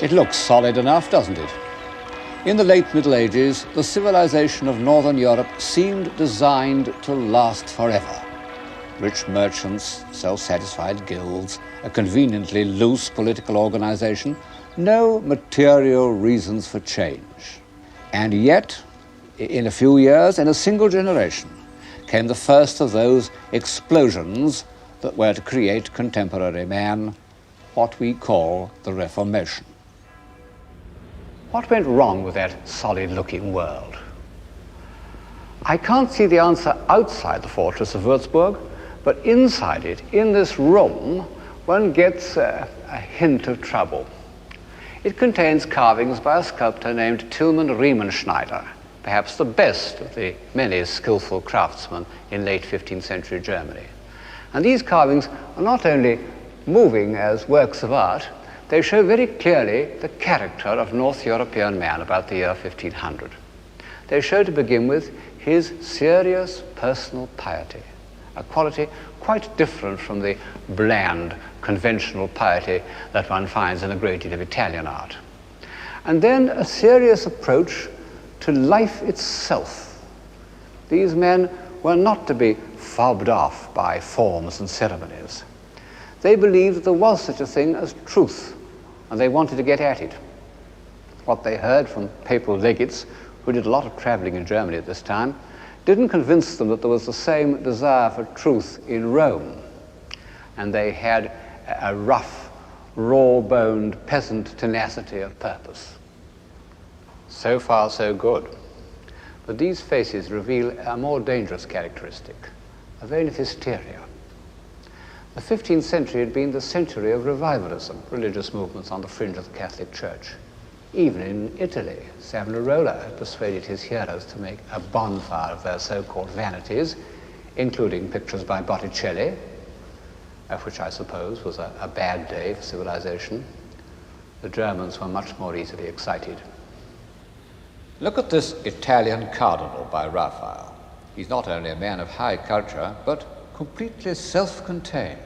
It looks solid enough, doesn't it? In the late Middle Ages, the civilization of Northern Europe seemed designed to last forever. Rich merchants, self-satisfied guilds, a conveniently loose political organization, no material reasons for change. And yet, in a few years, in a single generation, came the first of those explosions that were to create contemporary man, what we call the Reformation. What went wrong with that solid-looking world? I can't see the answer outside the fortress of Würzburg, but inside it, in this room, one gets a hint of trouble. It contains carvings by a sculptor named Tilman Riemenschneider, perhaps the best of the many skillful craftsmen in late 15th century Germany. And these carvings are not only moving as works of art, they show very clearly the character of North European man about the year 1500. They show, to begin with, his serious personal piety, a quality quite different from the bland, conventional piety that one finds in a great deal of Italian art. And then a serious approach to life itself. These men were not to be fobbed off by forms and ceremonies. They believed that there was such a thing as truth, and they wanted to get at it. What they heard from papal legates, who did a lot of traveling in Germany at this time, didn't convince them that there was the same desire for truth in Rome. And they had a rough, raw-boned peasant tenacity of purpose. So far, so good. But these faces reveal a more dangerous characteristic, a vein of hysteria. The 15th century had been the century of revivalism, religious movements on the fringe of the Catholic Church. Even in Italy, Savonarola had persuaded his hearers to make a bonfire of their so-called vanities, including pictures by Botticelli, which I suppose was a bad day for civilization. The Germans were much more easily excited. Look at this Italian cardinal by Raphael. He's not only a man of high culture, but completely self-contained.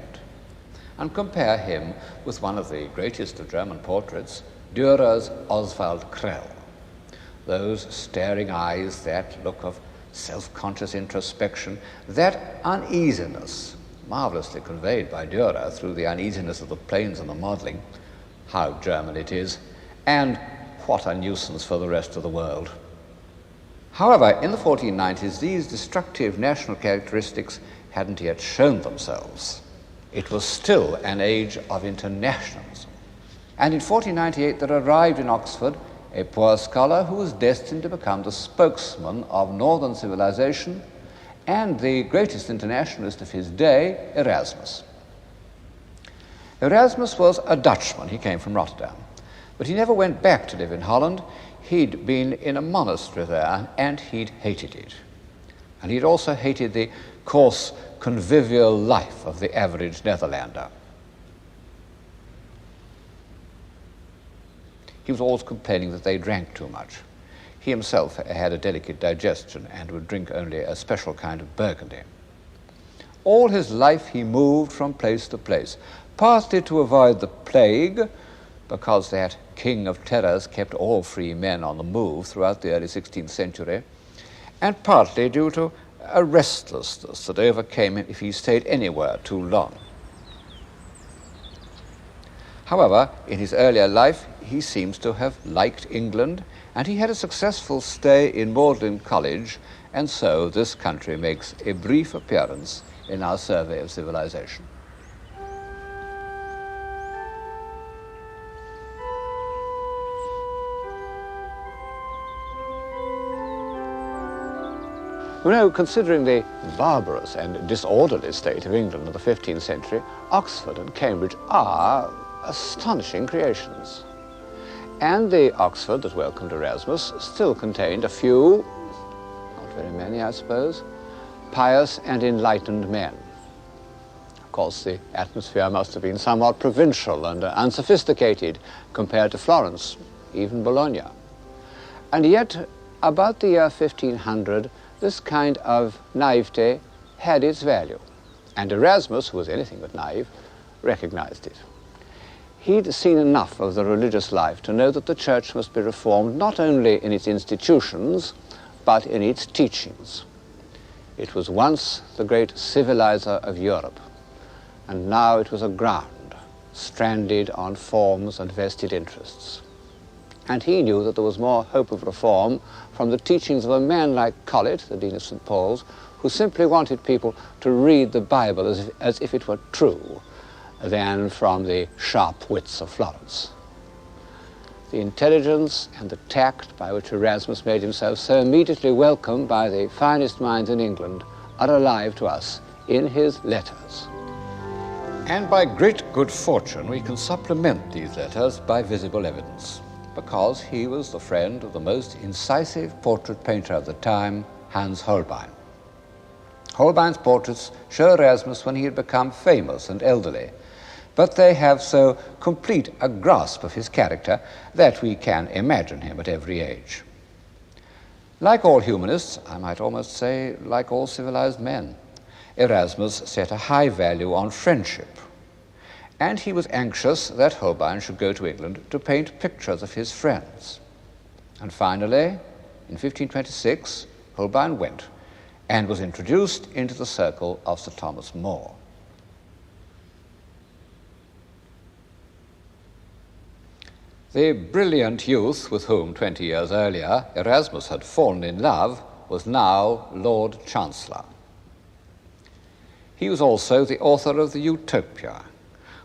And compare him with one of the greatest of German portraits, Dürer's Oswald Krell. Those staring eyes, that look of self-conscious introspection, that uneasiness, marvelously conveyed by Dürer through the uneasiness of the planes and the modeling. How German it is, and what a nuisance for the rest of the world. However, in the 1490s, these destructive national characteristics hadn't yet shown themselves. It was still an age of internationalism. And in 1498 there arrived in Oxford a poor scholar who was destined to become the spokesman of northern civilization and the greatest internationalist of his day, Erasmus. Erasmus was a Dutchman. He came from Rotterdam. But he never went back to live in Holland. He'd been in a monastery there, and he'd hated it. And he'd also hated the coarse, convivial life of the average Netherlander. He was always complaining that they drank too much. He himself had a delicate digestion and would drink only a special kind of Burgundy. All his life he moved from place to place, partly to avoid the plague, because that king of terrors kept all free men on the move throughout the early 16th century, and partly due to a restlessness that overcame him if he stayed anywhere too long. However, in his earlier life, he seems to have liked England, and he had a successful stay in Magdalen College, and so this country makes a brief appearance in our survey of civilization. You know, considering the barbarous and disorderly state of England of the 15th century, Oxford and Cambridge are astonishing creations. And the Oxford that welcomed Erasmus still contained a few, not very many I suppose, pious and enlightened men. Of course, the atmosphere must have been somewhat provincial and unsophisticated compared to Florence, even Bologna. And yet, about the year 1500, this kind of naivete had its value, and Erasmus, who was anything but naive, recognized it. He'd seen enough of the religious life to know that the church must be reformed not only in its institutions, but in its teachings. It was once the great civilizer of Europe, and now it was aground, stranded on forms and vested interests. And he knew that there was more hope of reform from the teachings of a man like Colet, the Dean of St. Paul's, who simply wanted people to read the Bible as if it were true, than from the sharp wits of Florence. The intelligence and the tact by which Erasmus made himself so immediately welcome by the finest minds in England are alive to us in his letters. And by great good fortune, we can supplement these letters by visible evidence, because he was the friend of the most incisive portrait painter of the time, Hans Holbein. Holbein's portraits show Erasmus when he had become famous and elderly, but they have so complete a grasp of his character that we can imagine him at every age. Like all humanists, I might almost say like all civilized men, Erasmus set a high value on friendship, and he was anxious that Holbein should go to England to paint pictures of his friends. And finally, in 1526, Holbein went and was introduced into the circle of Sir Thomas More. The brilliant youth with whom 20 years earlier Erasmus had fallen in love was now Lord Chancellor. He was also the author of the Utopia,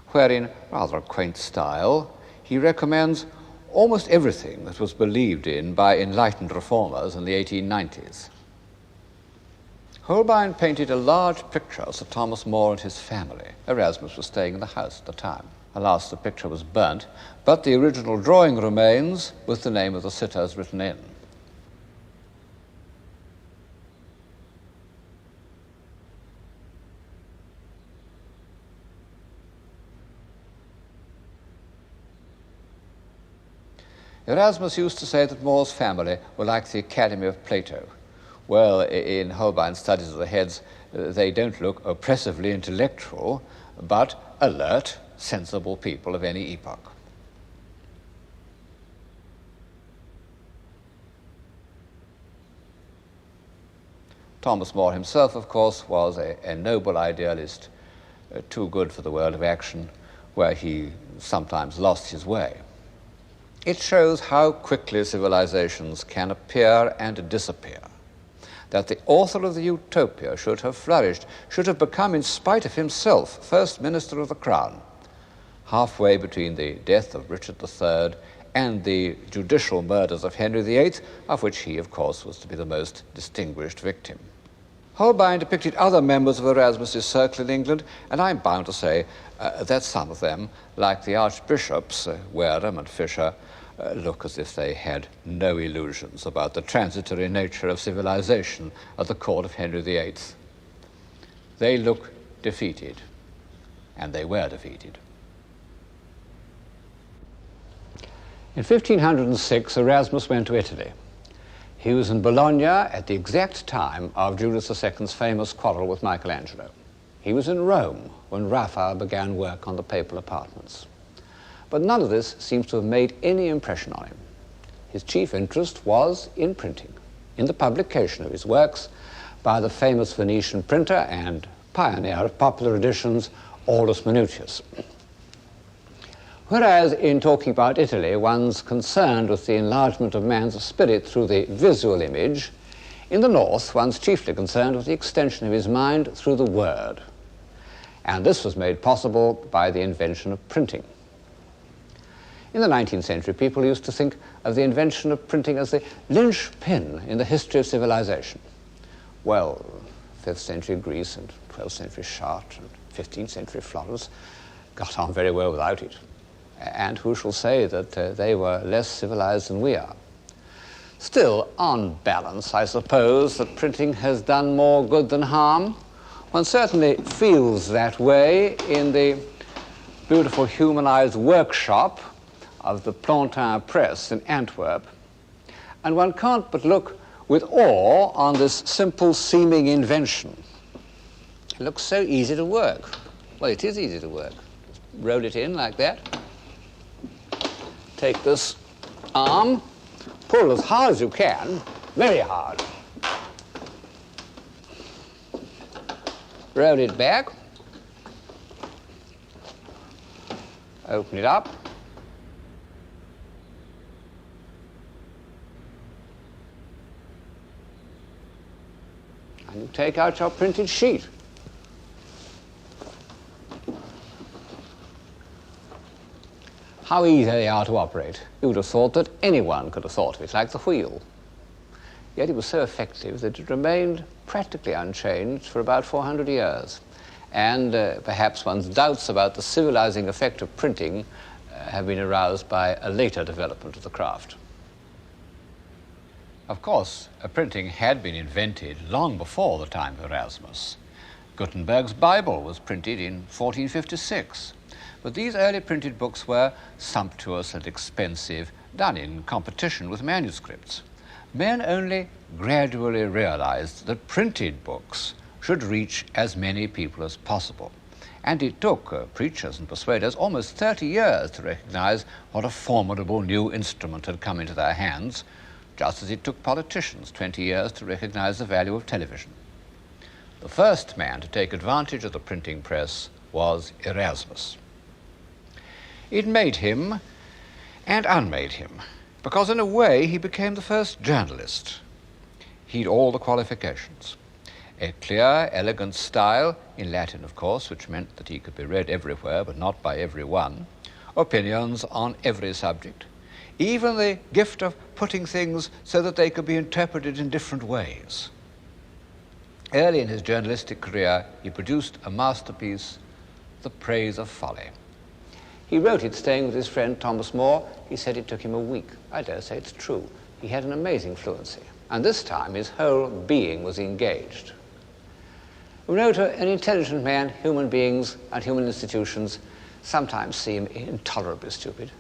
where in rather a quaint style he recommends almost everything that was believed in by enlightened reformers in the 1890s. Holbein painted a large picture of Sir Thomas More and his family. Erasmus was staying in the house at the time. Alas, the picture was burnt, but the original drawing remains with the name of the sitters written in. Erasmus used to say that More's family were like the Academy of Plato. Well, in Holbein's studies of the heads, they don't look oppressively intellectual, but alert, sensible people of any epoch. Thomas More himself, of course, was a noble idealist, too good for the world of action, where he sometimes lost his way. It shows how quickly civilizations can appear and disappear, that the author of the Utopia should have flourished, should have become, in spite of himself, First Minister of the Crown, halfway between the death of Richard III and the judicial murders of Henry VIII, of which he, of course, was to be the most distinguished victim. Holbein depicted other members of Erasmus's circle in England, and I'm bound to say that some of them, like the archbishops, Wareham and Fisher, look as if they had no illusions about the transitory nature of civilization at the court of Henry VIII. They look defeated, and they were defeated. In 1506, Erasmus went to Italy. He was in Bologna at the exact time of Julius II's famous quarrel with Michelangelo. He was in Rome when Raphael began work on the papal apartments. But none of this seems to have made any impression on him. His chief interest was in printing, in the publication of his works by the famous Venetian printer and pioneer of popular editions, Aulus Manutius. Whereas in talking about Italy, one's concerned with the enlargement of man's spirit through the visual image, in the north, one's chiefly concerned with the extension of his mind through the word. And this was made possible by the invention of printing. In the 19th century, people used to think of the invention of printing as the linchpin in the history of civilization. Well, 5th century Greece and 12th century Chartres and 15th century Florence got on very well without it. And who shall say that they were less civilized than we are? Still, on balance, I suppose that printing has done more good than harm. One certainly feels that way in the beautiful humanized workshop of the Plantin Press in Antwerp. And one can't but look with awe on this simple seeming invention. It looks so easy to work. Well, it is easy to work. Just roll it in like that. take this arm, pull as hard as you can, very hard. Roll it back, open it up, and you take out your printed sheet. How easy they are to operate. You would have thought that anyone could have thought of it, like the wheel. Yet it was so effective that it remained practically unchanged for about 400 years. And perhaps one's doubts about the civilizing effect of printing have been aroused by a later development of the craft. Of course, printing had been invented long before the time of Erasmus. Gutenberg's Bible was printed in 1456. But these early printed books were sumptuous and expensive, done in competition with manuscripts. Men only gradually realized that printed books should reach as many people as possible. And it took preachers and persuaders almost 30 years to recognize what a formidable new instrument had come into their hands, just as it took politicians 20 years to recognize the value of television. The first man to take advantage of the printing press was Erasmus. It made him and unmade him, because in a way he became the first journalist. He'd all the qualifications. A clear, elegant style, in Latin of course, which meant that he could be read everywhere but not by everyone, opinions on every subject, even the gift of putting things so that they could be interpreted in different ways. Early in his journalistic career, he produced a masterpiece, The Praise of Folly. He wrote it staying with his friend Thomas More. He said it took him a week. I dare say it's true. He had an amazing fluency. And this time his whole being was engaged. We know to an intelligent man, human beings and human institutions sometimes seem intolerably stupid.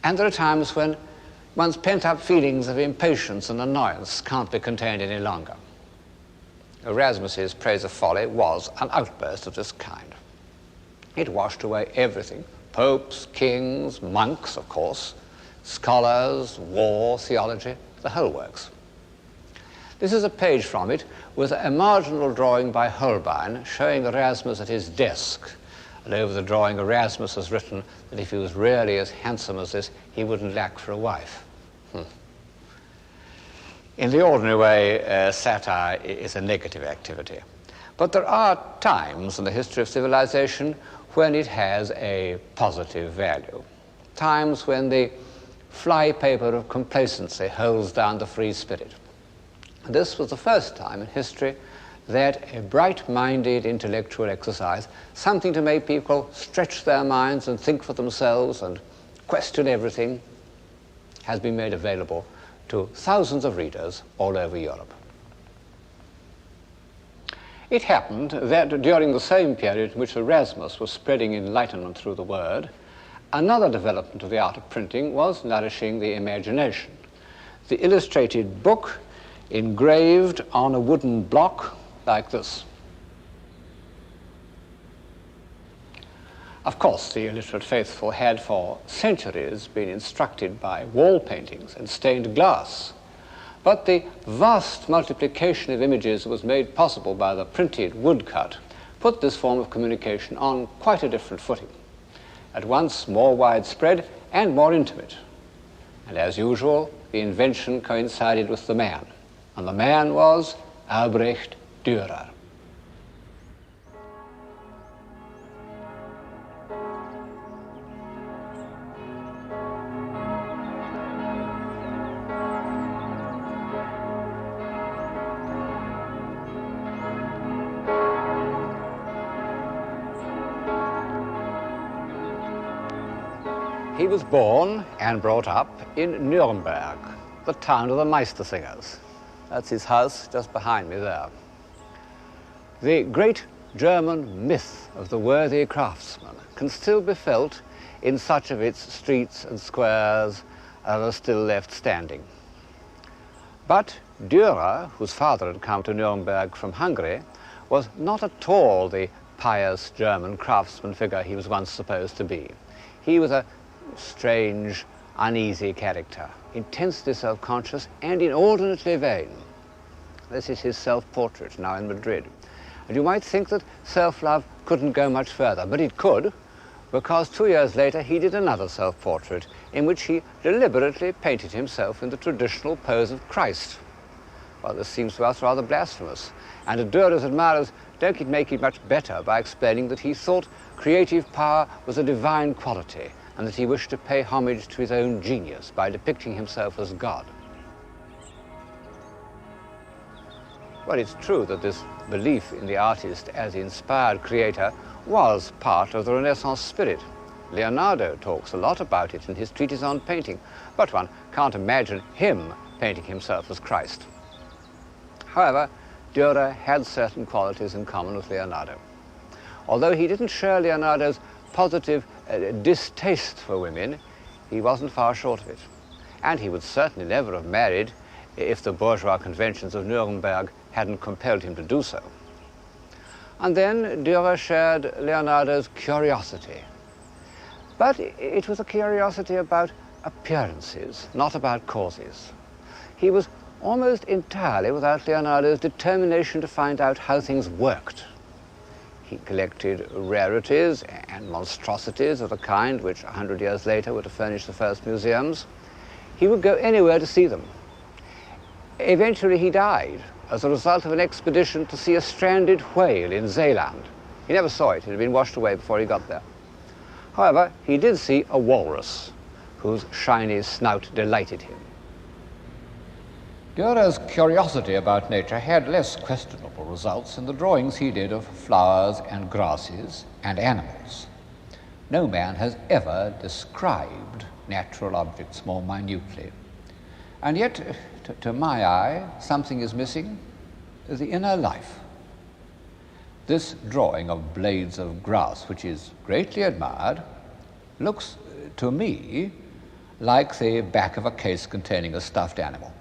And there are times when one's pent-up feelings of impatience and annoyance can't be contained any longer. Erasmus's Praise of Folly was an outburst of this kind. It washed away everything. Popes, kings, monks, of course, scholars, war, theology, the whole works. This is a page from it with a marginal drawing by Holbein showing Erasmus at his desk. And over the drawing, Erasmus has written that if he was really as handsome as this, he wouldn't lack for a wife. In the ordinary way, satire is a negative activity. But there are times in the history of civilization when it has a positive value. Times when the flypaper of complacency holds down the free spirit. This was the first time in history that a bright-minded intellectual exercise, something to make people stretch their minds and think for themselves and question everything, has been made available to thousands of readers all over Europe. It happened that during the same period in which Erasmus was spreading enlightenment through the word, another development of the art of printing was nourishing the imagination. The illustrated book engraved on a wooden block like this. Of course, the illiterate faithful had for centuries been instructed by wall paintings and stained glass. But the vast multiplication of images that was made possible by the printed woodcut put this form of communication on quite a different footing, at once more widespread and more intimate. And as usual, the invention coincided with the man, and the man was Albrecht Dürer. He was born and brought up in Nuremberg, the town of the Meistersingers. That's his house just behind me there. The great German myth of the worthy craftsman can still be felt in such of its streets and squares as are still left standing. But Dürer, whose father had come to Nuremberg from Hungary, was not at all the pious German craftsman figure he was once supposed to be. He was a strange, uneasy character, intensely self-conscious and inordinately vain. This is his self-portrait now in Madrid. And you might think that self-love couldn't go much further, but it could, because 2 years later he did another self-portrait in which he deliberately painted himself in the traditional pose of Christ. Well, this seems to us rather blasphemous, and Dürer's admirers don't make it much better by explaining that he thought creative power was a divine quality and that he wished to pay homage to his own genius by depicting himself as God. Well, it's true that this belief in the artist as the inspired creator was part of the Renaissance spirit. Leonardo talks a lot about it in his treatise on painting, but one can't imagine him painting himself as Christ. However, Dürer had certain qualities in common with Leonardo. Although he didn't share Leonardo's positive distaste for women, he wasn't far short of it. And he would certainly never have married if the bourgeois conventions of Nuremberg hadn't compelled him to do so. And then Dürer shared Leonardo's curiosity. But it was a curiosity about appearances, not about causes. He was almost entirely without Leonardo's determination to find out how things worked. He collected rarities and monstrosities of the kind which 100 years later were to furnish the first museums. He would go anywhere to see them. Eventually he died as a result of an expedition to see a stranded whale in Zeeland. He never saw it. It had been washed away before he got there. However, he did see a walrus whose shiny snout delighted him. Dürer's curiosity about nature had less questionable results in the drawings he did of flowers and grasses and animals. No man has ever described natural objects more minutely. And yet, to my eye, something is missing: the inner life. This drawing of blades of grass, which is greatly admired, looks to me like the back of a case containing a stuffed animal.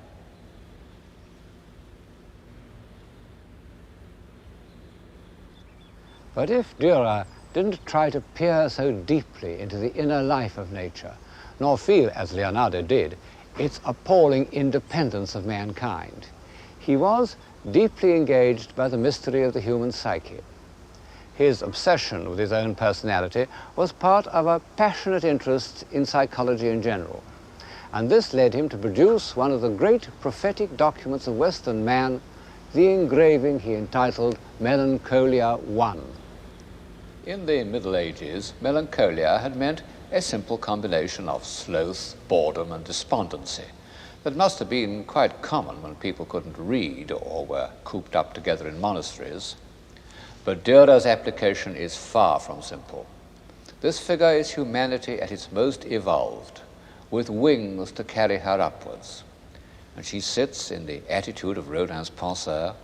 But if Dürer didn't try to peer so deeply into the inner life of nature, nor feel, as Leonardo did, its appalling independence of mankind, he was deeply engaged by the mystery of the human psyche. His obsession with his own personality was part of a passionate interest in psychology in general, and this led him to produce one of the great prophetic documents of Western man, the engraving he entitled Melancholia I. In the Middle Ages, melancholia had meant a simple combination of sloth, boredom, and despondency that must have been quite common when people couldn't read or were cooped up together in monasteries. But Dürer's application is far from simple. This figure is humanity at its most evolved, with wings to carry her upwards. And she sits in the attitude of Rodin's Penseur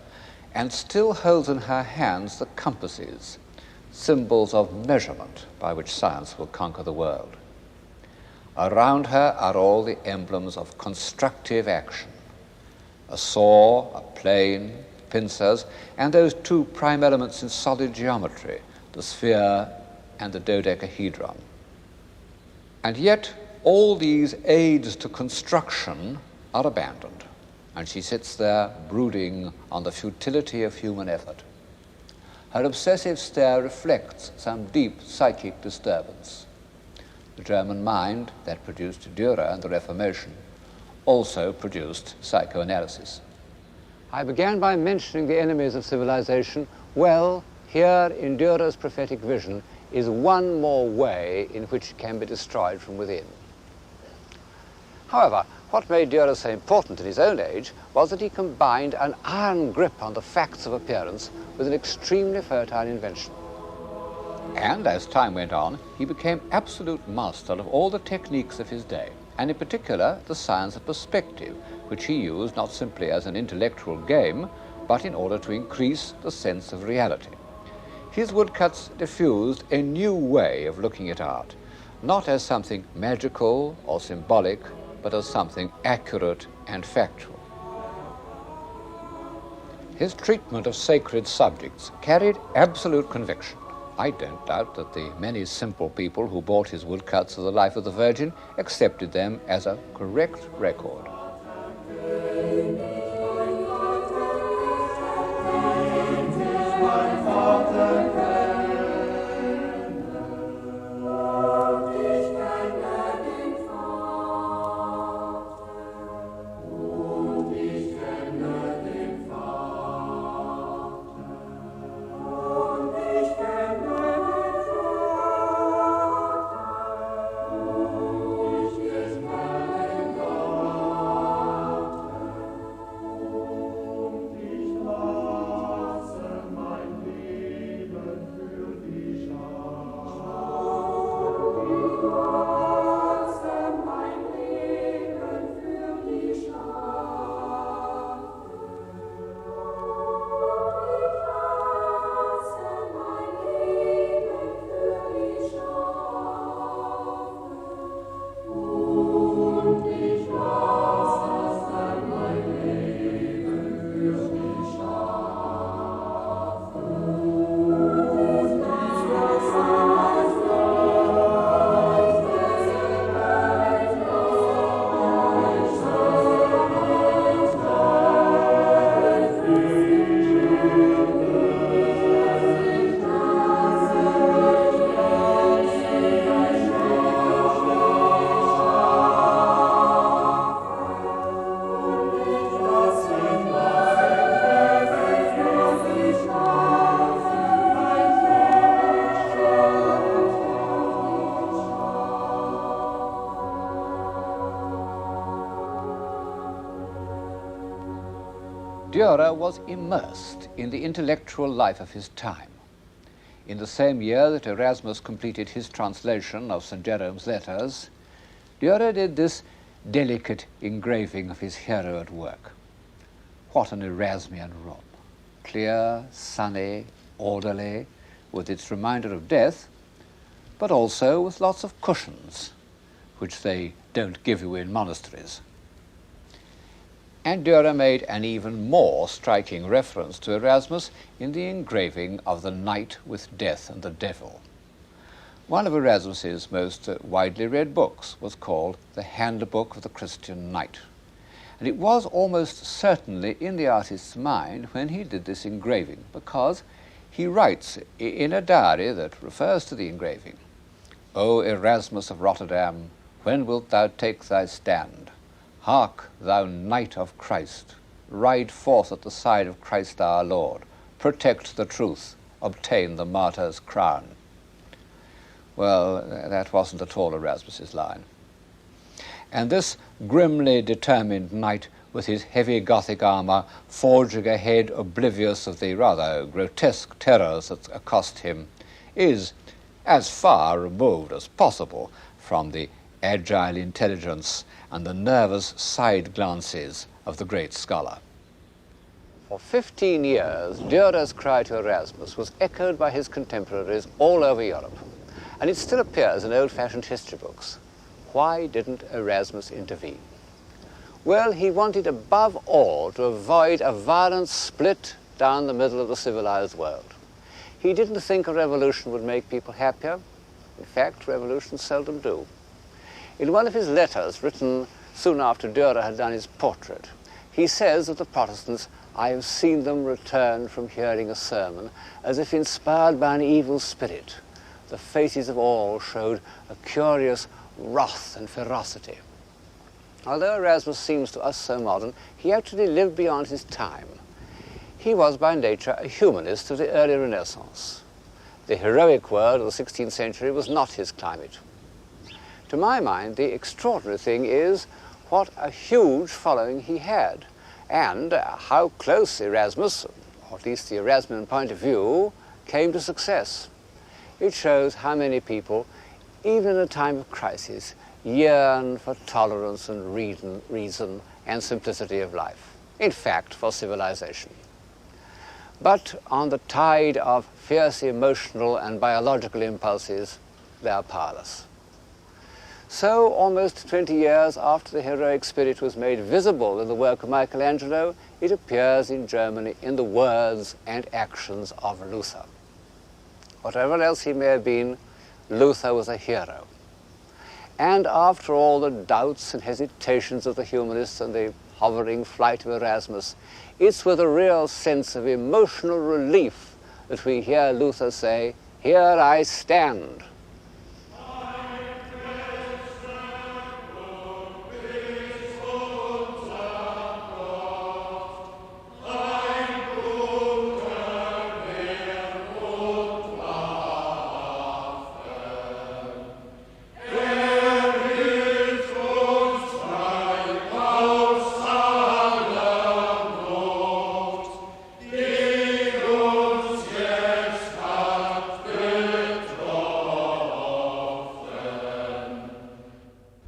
and still holds in her hands the compasses, symbols of measurement by which science will conquer the world. Around her are all the emblems of constructive action: a saw, a plane, pincers, and those two prime elements in solid geometry, the sphere and the dodecahedron. And yet all these aids to construction are abandoned, and she sits there brooding on the futility of human effort. Her obsessive stare reflects some deep psychic disturbance. The German mind that produced Dürer and the Reformation also produced psychoanalysis. I began by mentioning the enemies of civilization. Well, here in Dürer's prophetic vision is one more way in which it can be destroyed from within. However, what made Dürer so important in his own age was that he combined an iron grip on the facts of appearance with an extremely fertile invention. And as time went on, he became absolute master of all the techniques of his day, and in particular the science of perspective, which he used not simply as an intellectual game, but in order to increase the sense of reality. His woodcuts diffused a new way of looking at art, not as something magical or symbolic, but as something accurate and factual. His treatment of sacred subjects carried absolute conviction. I don't doubt that the many simple people who bought his woodcuts of the Life of the Virgin accepted them as a correct record. Dürer was immersed in the intellectual life of his time. In the same year that Erasmus completed his translation of St. Jerome's letters, Dürer did this delicate engraving of his hero at work. What an Erasmian room! Clear, sunny, orderly, with its reminder of death, but also with lots of cushions, which they don't give you in monasteries. And Dürer made an even more striking reference to Erasmus in the engraving of the Knight with Death and the Devil. One of Erasmus's most widely read books was called The Handbook of the Christian Knight. And it was almost certainly in the artist's mind when he did this engraving, because he writes in a diary that refers to the engraving, "O Erasmus of Rotterdam, when wilt thou take thy stand? Hark, thou Knight of Christ, ride forth at the side of Christ our Lord, protect the truth, obtain the martyr's crown." Well, that wasn't at all Erasmus's line. And this grimly determined knight with his heavy Gothic armour forging ahead oblivious of the rather grotesque terrors that accost him is as far removed as possible from the agile intelligence and the nervous side glances of the great scholar. For 15 years, Dürer's cry to Erasmus was echoed by his contemporaries all over Europe, and it still appears in old-fashioned history books. Why didn't Erasmus intervene? Well, he wanted above all to avoid a violent split down the middle of the civilized world. He didn't think a revolution would make people happier. In fact, revolutions seldom do. In one of his letters, written soon after Dürer had done his portrait, he says of the Protestants, "I have seen them return from hearing a sermon as if inspired by an evil spirit. The faces of all showed a curious wrath and ferocity." Although Erasmus seems to us so modern, he actually lived beyond his time. He was by nature a humanist of the early Renaissance. The heroic world of the 16th century was not his climate. To my mind, the extraordinary thing is what a huge following he had, and how close Erasmus, or at least the Erasmian point of view, came to success. It shows how many people, even in a time of crisis, yearn for tolerance and reason and simplicity of life. In fact, for civilization. But on the tide of fierce emotional and biological impulses, they are powerless. So, almost 20 years after the heroic spirit was made visible in the work of Michelangelo, it appears in Germany in the words and actions of Luther. whatever else he may have been, Luther was a hero. And after all the doubts and hesitations of the humanists and the hovering flight of Erasmus, it's with a real sense of emotional relief that we hear Luther say, "Here I stand."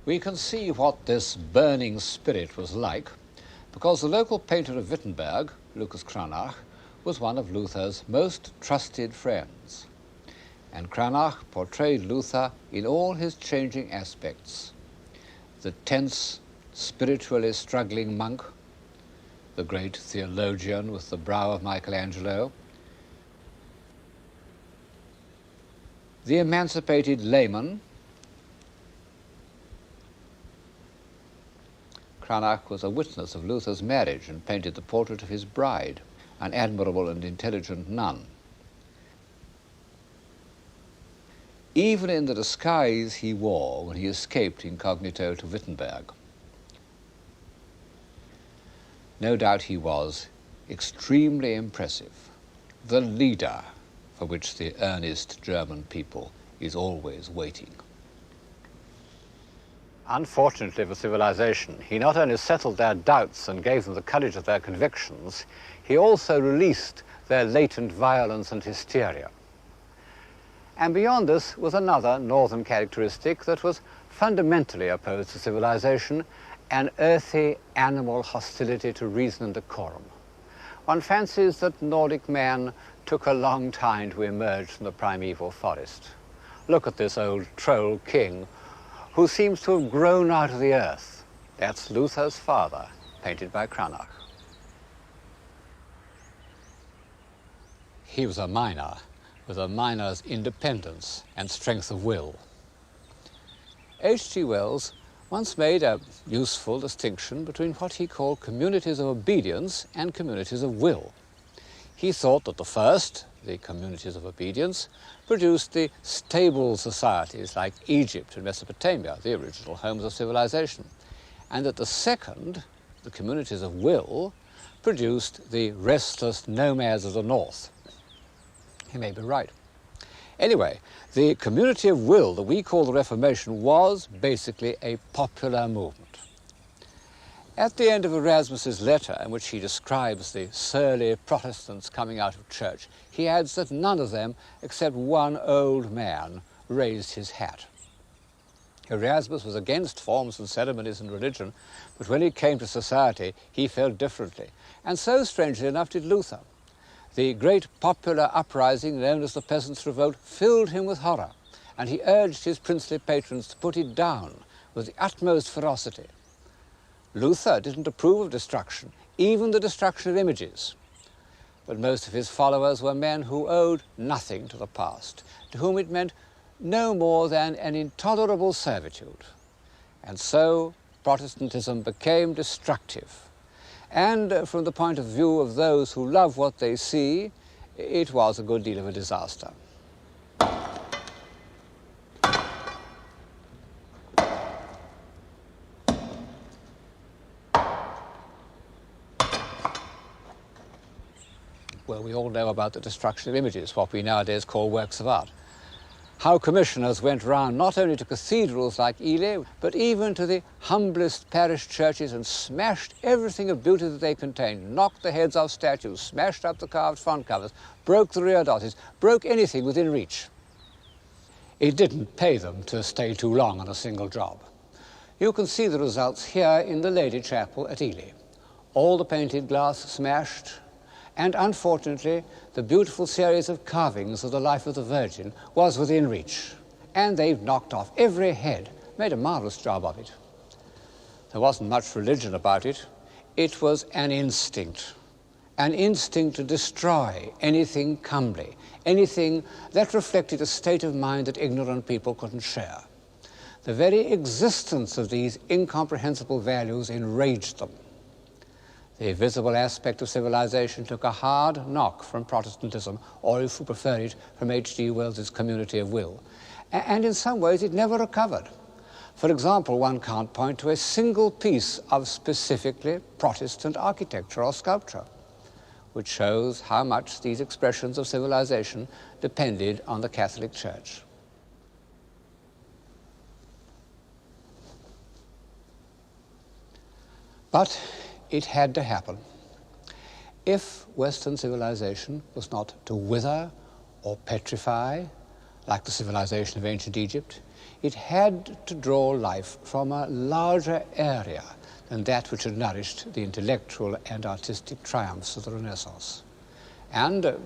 We can see what this burning spirit was like because the local painter of Wittenberg, Lucas Cranach, was one of Luther's most trusted friends. And Cranach portrayed Luther in all his changing aspects. The tense, spiritually struggling monk, the great theologian with the brow of Michelangelo, the emancipated layman. Cranach was a witness of Luther's marriage and painted the portrait of his bride, an admirable and intelligent nun. Even in the disguise he wore when he escaped incognito to Wittenberg, no doubt he was extremely impressive, the leader for which the earnest German people is always waiting. Unfortunately for civilization, he not only settled their doubts and gave them the courage of their convictions, he also released their latent violence and hysteria. And beyond this was another northern characteristic that was fundamentally opposed to civilization, an earthy animal hostility to reason and decorum. One fancies that Nordic man took a long time to emerge from the primeval forest. Look at this old troll king who seems to have grown out of the earth. That's Luther's father, painted by Cranach. He was a miner, with a miner's independence and strength of will. H.G. Wells once made a useful distinction between what he called communities of obedience and communities of will. He thought that the first, the communities of obedience, produced the stable societies like Egypt and Mesopotamia, the original homes of civilization, and that the second, the communities of will, produced the restless nomads of the north. He may be right. Anyway, the community of will that we call the Reformation was basically a popular movement. At the end of Erasmus's letter, in which he describes the surly Protestants coming out of church, he adds that none of them, except one old man, raised his hat. Erasmus was against forms and ceremonies in religion, but when it came to society, he felt differently. And so, strangely enough, did Luther. The great popular uprising known as the Peasants' Revolt filled him with horror, and he urged his princely patrons to put it down with the utmost ferocity. Luther didn't approve of destruction, even the destruction of images. But most of his followers were men who owed nothing to the past, to whom it meant no more than an intolerable servitude. And so Protestantism became destructive. And from the point of view of those who love what they see, it was a good deal of a disaster. Well, we all know about the destruction of images, what we nowadays call works of art. How commissioners went round not only to cathedrals like Ely, but even to the humblest parish churches and smashed everything of beauty that they contained, knocked the heads off statues, smashed up the carved front covers, broke the rear dotties, broke anything within reach. It didn't pay them to stay too long on a single job. You can see the results here in the Lady Chapel at Ely. All the painted glass smashed, and unfortunately, the beautiful series of carvings of the life of the Virgin was within reach. And they've knocked off every head, made a marvelous job of it. There wasn't much religion about it. It was an instinct to destroy anything comely, anything that reflected a state of mind that ignorant people couldn't share. The very existence of these incomprehensible values enraged them. The visible aspect of civilization took a hard knock from Protestantism, or if you prefer it, from H.G. Wells's Community of Will. And in some ways it never recovered. For example, one can't point to a single piece of specifically Protestant architecture or sculpture, which shows how much these expressions of civilization depended on the Catholic Church. But it had to happen. If Western civilization was not to wither or petrify, like the civilization of ancient Egypt, it had to draw life from a larger area than that which had nourished the intellectual and artistic triumphs of the Renaissance. And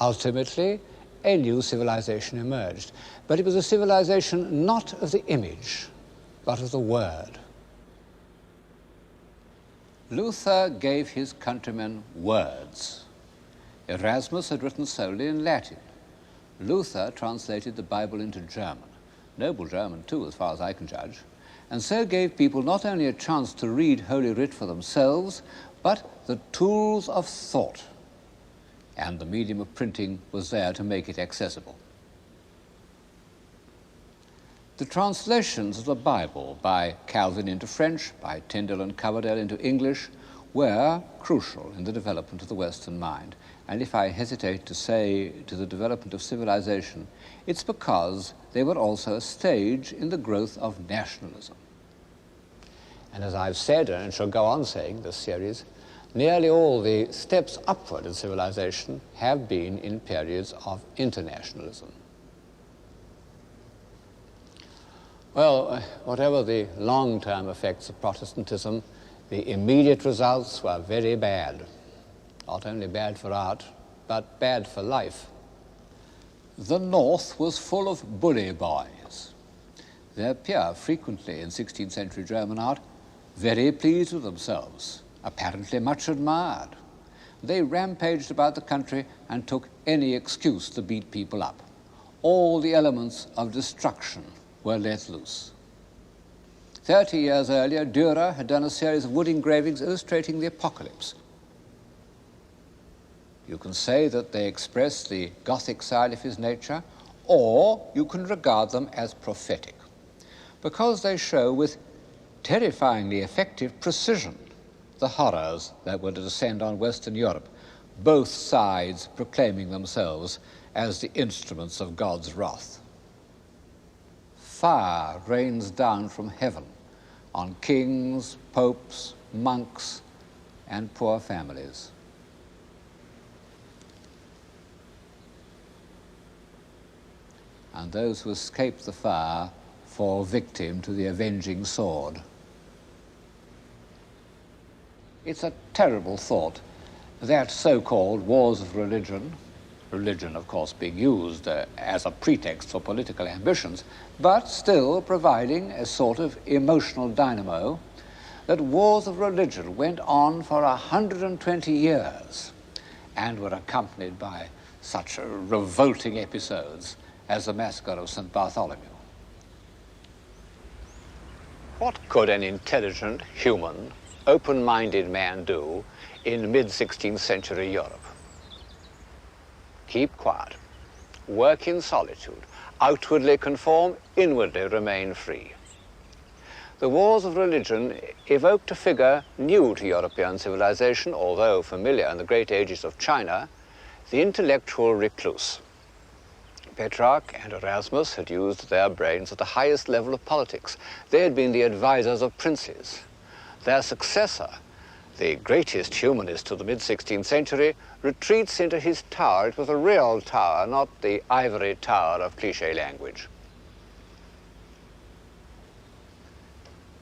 ultimately, a new civilization emerged. But it was a civilization not of the image, but of the word. Luther gave his countrymen words. Erasmus had written solely in Latin. Luther translated the Bible into German, noble German too, as far as I can judge, and so gave people not only a chance to read Holy Writ for themselves, but the tools of thought. And the medium of printing was there to make it accessible. The translations of the Bible by Calvin into French, by Tyndale and Coverdale into English, were crucial in the development of the Western mind. And if I hesitate to say to the development of civilization, it's because they were also a stage in the growth of nationalism. And as I've said, and shall go on saying this series, nearly all the steps upward in civilization have been in periods of internationalism. Well, whatever the long-term effects of Protestantism, the immediate results were very bad. Not only bad for art, but bad for life. The North was full of bully boys. They appear frequently in 16th century German art, very pleased with themselves, apparently much admired. They rampaged about the country and took any excuse to beat people up. All the elements of destruction were let loose. 30 years earlier, Dürer had done a series of wood engravings illustrating the apocalypse. You can say that they express the Gothic side of his nature, or you can regard them as prophetic, because they show with terrifyingly effective precision the horrors that were to descend on Western Europe, both sides proclaiming themselves as the instruments of God's wrath. Fire rains down from heaven on kings, popes, monks, and poor families. And those who escape the fire fall victim to the avenging sword. It's a terrible thought that so-called wars of religion, religion of course being used as a pretext for political ambitions, but still providing a sort of emotional dynamo, that wars of religion went on for 120 years and were accompanied by such revolting episodes as the massacre of St. Bartholomew. What could an intelligent, human, open-minded man do in mid-16th century Europe? Keep quiet, work in solitude, outwardly conform, inwardly remain free. The wars of religion evoked a figure new to European civilization, although familiar in the great ages of China, the intellectual recluse. Petrarch and Erasmus had used their brains at the highest level of politics. They had been the advisors of princes. Their successor, the greatest humanist of the mid-16th century, retreats into his tower. It was a real tower, not the ivory tower of cliché language.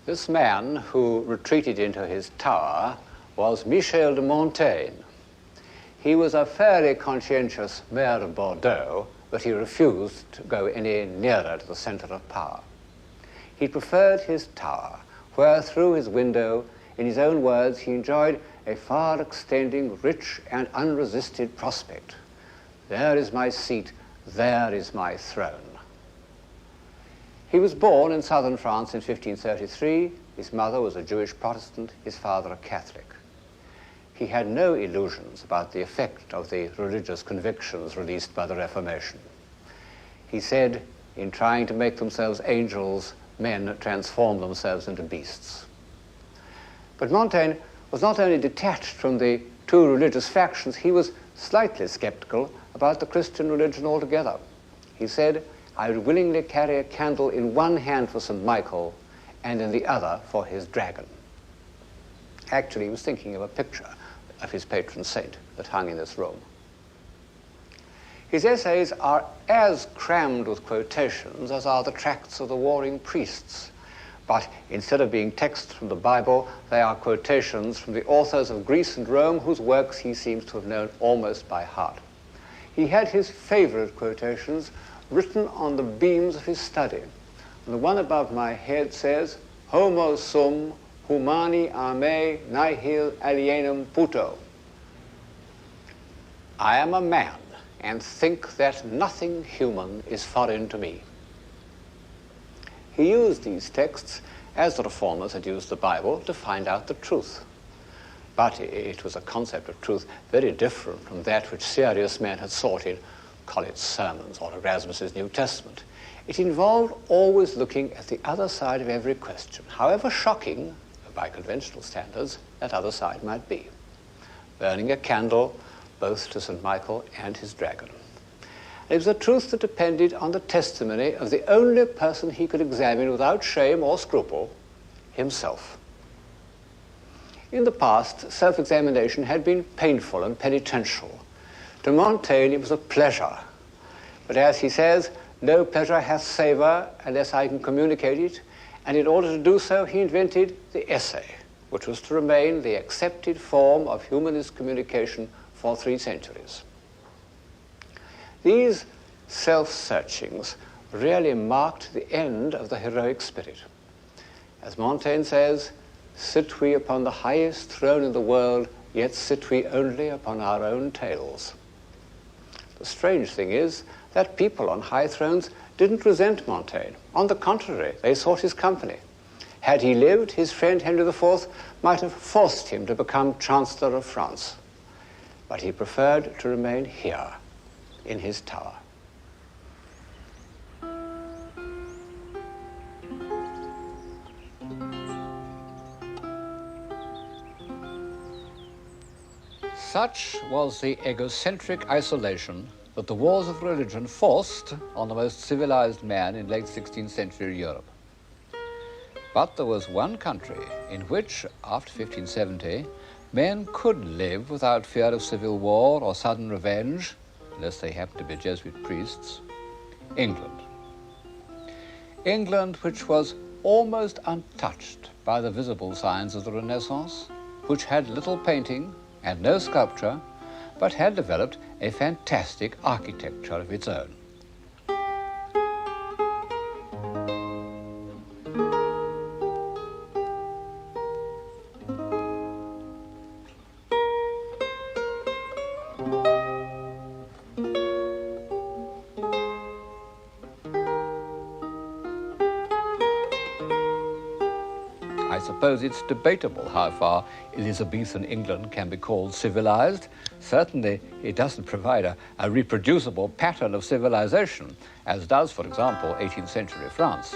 This man who retreated into his tower was Michel de Montaigne. He was a fairly conscientious mayor of Bordeaux, but he refused to go any nearer to the center of power. He preferred his tower, where through his window, in his own words, he enjoyed a far-extending, rich and unresisted prospect. There is my seat, there is my throne. He was born in southern France in 1533. His mother was a Jewish Protestant, his father a Catholic. He had no illusions about the effect of the religious convictions released by the Reformation. He said, in trying to make themselves angels, men transform themselves into beasts. But Montaigne was not only detached from the two religious factions, he was slightly skeptical about the Christian religion altogether. He said, I would willingly carry a candle in one hand for St. Michael and in the other for his dragon. Actually, he was thinking of a picture of his patron saint that hung in this room. His essays are as crammed with quotations as are the tracts of the warring priests. But instead of being texts from the Bible, they are quotations from the authors of Greece and Rome, whose works he seems to have known almost by heart. He had his favorite quotations written on the beams of his study. And the one above my head says, Homo sum humani a me nihil alienum puto. I am a man, and think that nothing human is foreign to me. He used these texts, as the Reformers had used the Bible, to find out the truth. But it was a concept of truth very different from that which serious men had sought in Collett's sermons or Erasmus's New Testament. It involved always looking at the other side of every question, however shocking, by conventional standards, that other side might be. Burning a candle both to St. Michael and his dragon. It was a truth that depended on the testimony of the only person he could examine without shame or scruple, himself. In the past, self-examination had been painful and penitential. To Montaigne, it was a pleasure. But as he says, no pleasure hath savour unless I can communicate it, and in order to do so, he invented the essay, which was to remain the accepted form of humanist communication for 3 centuries. These self-searchings really marked the end of the heroic spirit. As Montaigne says, sit we upon the highest throne in the world, yet sit we only upon our own tails. The strange thing is that people on high thrones didn't resent Montaigne. On the contrary, they sought his company. Had he lived, his friend Henry IV might have forced him to become Chancellor of France. But he preferred to remain here, in his tower. Such was the egocentric isolation that the wars of religion forced on the most civilized man in late 16th century Europe. But there was one country in which, after 1570, men could live without fear of civil war or sudden revenge, unless they happened to be Jesuit priests: England. England, which was almost untouched by the visible signs of the Renaissance, which had little painting and no sculpture, but had developed a fantastic architecture of its own. I suppose it's debatable how far Elizabethan England can be called civilized. Certainly, it doesn't provide a reproducible pattern of civilization, as does, for example, 18th century France.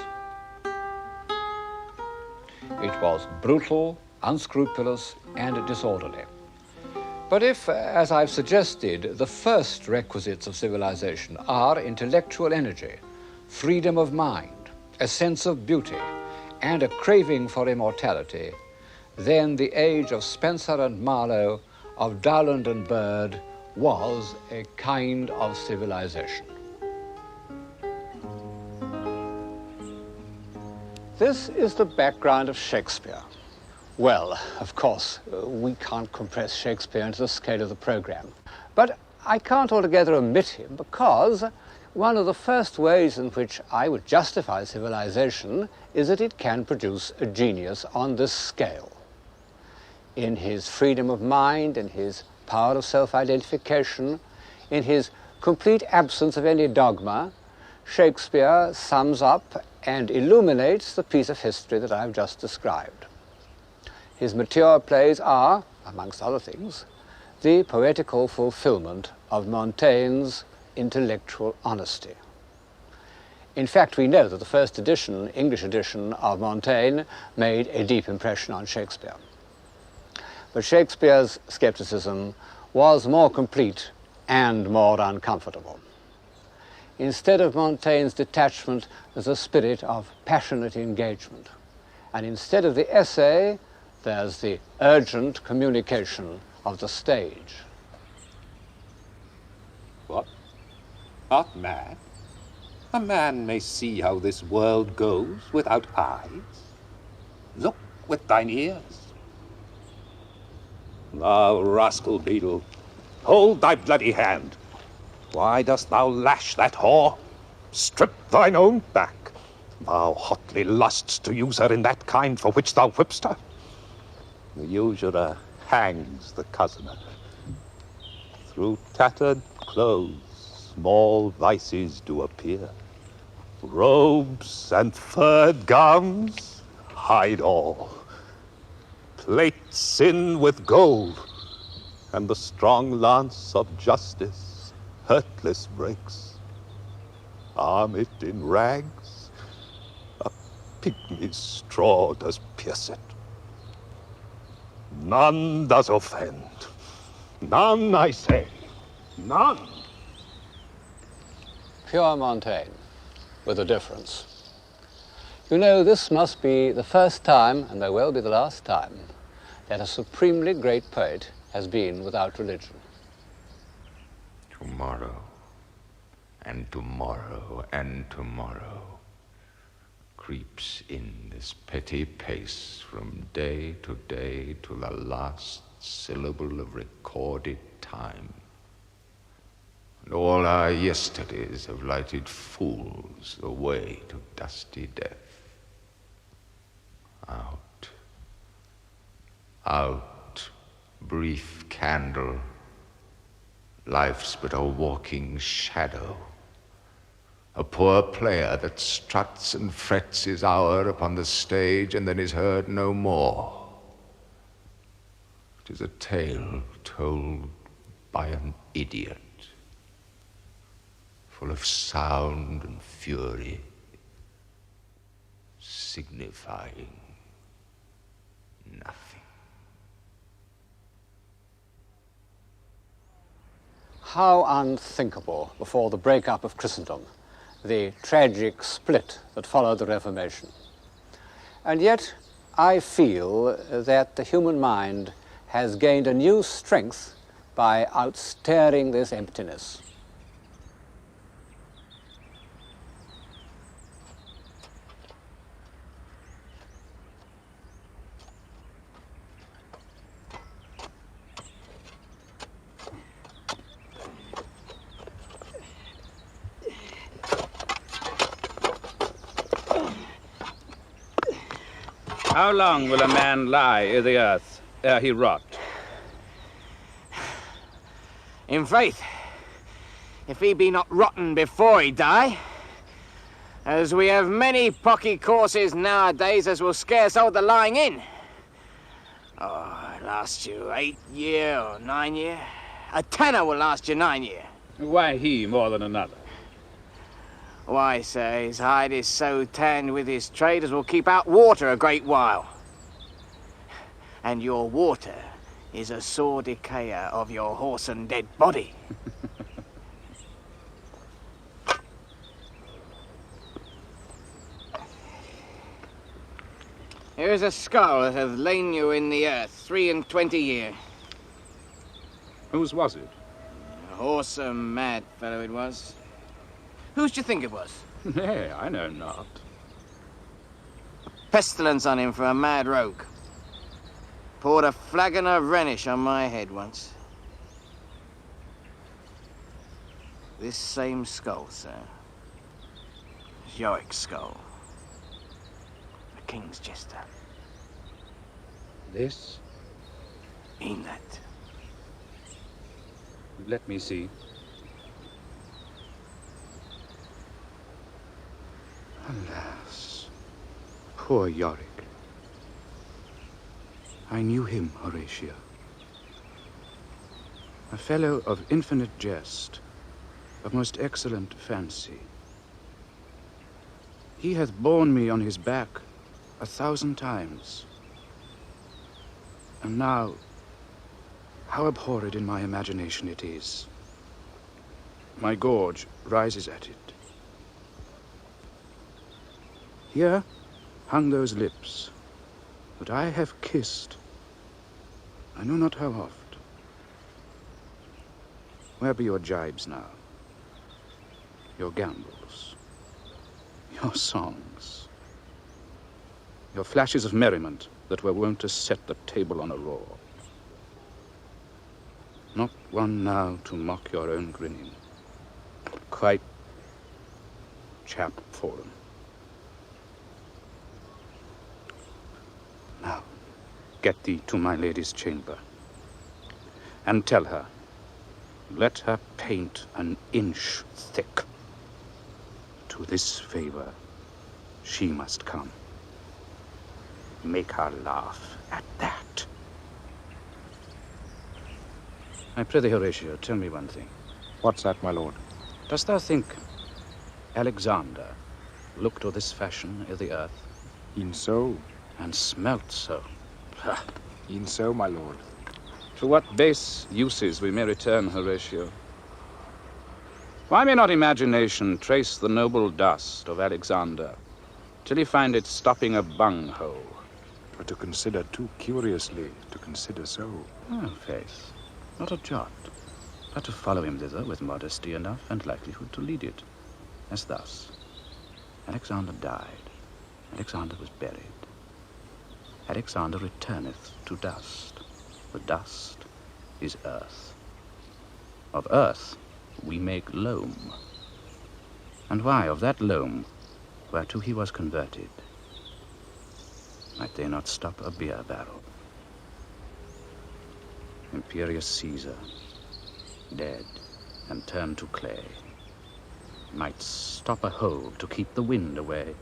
It was brutal, unscrupulous, and disorderly. But if, as I've suggested, the first requisites of civilization are intellectual energy, freedom of mind, a sense of beauty, and a craving for immortality, then the age of Spencer and Marlowe, of Dowland and Bird, was a kind of civilization. This is the background of Shakespeare. Well, of course, we can't compress Shakespeare into the scale of the program. But I can't altogether omit him because one of the first ways in which I would justify civilization is that it can produce a genius on this scale. In his freedom of mind, in his power of self-identification, in his complete absence of any dogma, Shakespeare sums up and illuminates the piece of history that I've just described. His mature plays are, amongst other things, the poetical fulfillment of Montaigne's intellectual honesty. In fact, we know that the first edition, English edition of Montaigne made a deep impression on Shakespeare. But Shakespeare's skepticism was more complete and more uncomfortable. Instead of Montaigne's detachment, there's a spirit of passionate engagement. And instead of the essay, there's the urgent communication of the stage. What? Art mad? A man may see how this world goes without eyes. Look with thine ears. Thou rascal beadle, hold thy bloody hand. Why dost thou lash that whore? Strip thine own back. Thou hotly lusts to use her in that kind for which thou whipp'st her. The usurer hangs the cozener. Through tattered clothes, small vices do appear. Robes and furred gowns hide all. Plate sin with gold, and the strong lance of justice hurtless breaks. Arm it in rags, a pygmy's straw does pierce it. None does offend. None, I say. None. Pure Montaigne, with a difference. You know, this must be the first time, and there will be the last time, that a supremely great poet has been without religion. Tomorrow, and tomorrow, and tomorrow creeps in this petty pace from day to the last syllable of recorded time. And all our yesterdays have lighted fools the way to dusty death. Out, out, brief candle, life's but a walking shadow, a poor player that struts and frets his hour upon the stage and then is heard no more. It is a tale told by an idiot, full of sound and fury, signifying nothing. How unthinkable before the breakup of Christendom, the tragic split that followed the Reformation. And yet, I feel that the human mind has gained a new strength by outstaring this emptiness. How long will a man lie i' the earth ere he rot? In faith, if he be not rotten before he die, as we have many pocky courses nowadays as will scarce hold the lying in. Oh, it lasts you 8 year or 9 year. A tenner will last you 9 year. Why he more than another? Why, sir, his hide is so tanned with his trade as will keep out water a great while. And your water is a sore decayer of your horse and dead body. Here is a skull that hath lain you in the earth 23 year. Whose was it? A whoresome mad fellow it was. Whose do you think it was? Nay, I know not. Pestilence on him for a mad rogue. Poured a flagon of Rhenish on my head once. This same skull, sir. Yorick's skull. The King's Jester. This? Mean that. Let me see. Alas, poor Yorick. I knew him, Horatio. A fellow of infinite jest, of most excellent fancy. He hath borne me on his back 1,000 times. And now, how abhorred in my imagination it is. My gorge rises at it. Here hung those lips that I have kissed, I know not how oft. Where be your jibes now? Your gambols? Your songs? Your flashes of merriment that were wont to set the table on a roar? Not one now to mock your own grinning. Quite chap fallen. Now, get thee to my lady's chamber, and tell her, let her paint an inch thick. To this favor she must come. Make her laugh at that. I prithee, Horatio, tell me one thing. What's that, my lord? Dost thou think Alexander looked to this fashion i' the earth? E'en so, And smelt so. Ha! e'en so, my lord. To what base uses we may return, Horatio. Why may not imagination trace the noble dust of Alexander till he find it stopping a bunghole? But to consider too curiously, to consider so. Oh, faith, not a jot, but to follow him thither with modesty enough and likelihood to lead it. As thus, Alexander died, Alexander was buried. Alexander returneth to dust. The dust is earth. Of earth we make loam. And why of that loam, whereto he was converted, might they not stop a beer barrel? Imperious Caesar, dead and turned to clay, might stop a hole to keep the wind away.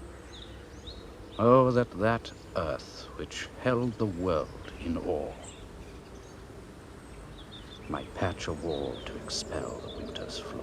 Oh, that that earth which held the world in awe might patch a wall to expel the winter's flaw.